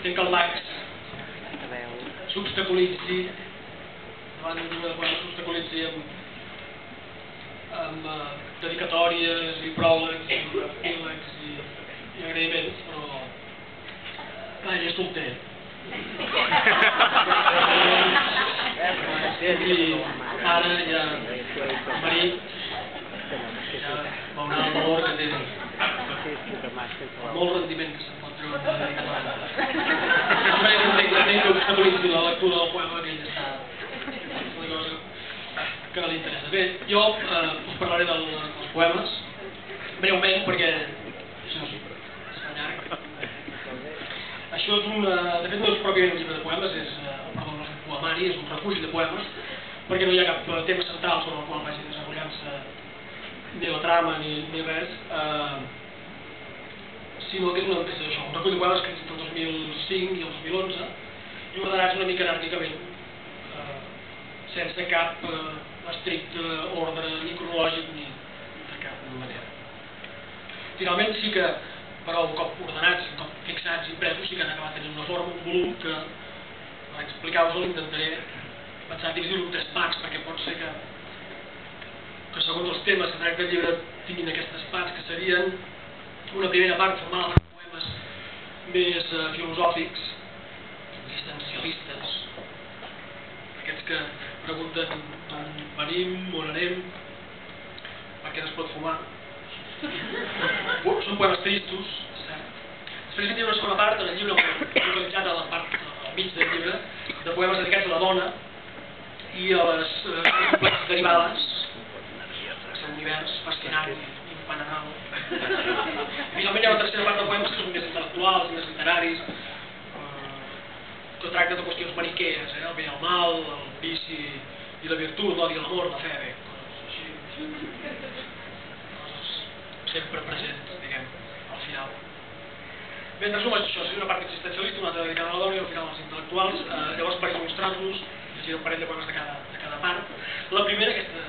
entenc que el Max s'obstaculitzi davant d'un llibre de poemes, s'obstaculitzi amb dedicatòries i pròlegs i epílegs i agraïments, però ell és solter i ara ja el marit ja veurà el valor que té molt rendiment que se'n pot treure de dedicatòria. Entenc que obstaculitzi la lectura del poema que ell està una cosa que li interessa. Bé, jo us parlaré dels poemes breument perquè això es fa llarg. Això és de fet no és pròpiament un llibre de poemes, és un poemari, és un recull de poemes, perquè no hi ha cap tema central sobre el qual vagi desenvolupant-se ni la trama ni res, sinó que és un recull de poemes escrits entre el 2005 i el 2011 i ordenats una mica anàrquicament, sense cap estricte ordre ni cronològic ni de cap manera. Finalment sí que, però un cop ordenats, un cop fixats i impresos, sí que han acabat tenint una forma, un volum que, per explicar-vos-ho, intentaré pensar dividir-ho en 3 parts, perquè pot ser que segons els temes que tracta el llibre tinguin aquestes parts, que serien una primera part formada per poemes més filosòfics, existencialistes, aquests que pregunten d'on venim, on anem, per què no es pot fumar. Són poemes tristos, cert. Després hi ha una segona part en el llibre, localitzat a la part al mig del llibre, de poemes dedicats a la dona i a les complexes derivades, un univers fascinant i impenetrable. Finalment hi ha una tercera part de poemes que són més intel·lectuals, més literaris, que tracta de qüestions maniquees, el bé i el mal, el vici i la virtut, l'odi i l'amor, la fe, coses així, coses sempre presents, diguem, al final. Bé, en resum, això seria una part existencialista, una altra dedicada a la dona i al final als intel·lectuals. Llavors, per il·lustrar-vos, llegiré un parell de poemes de cada part. La primera, aquesta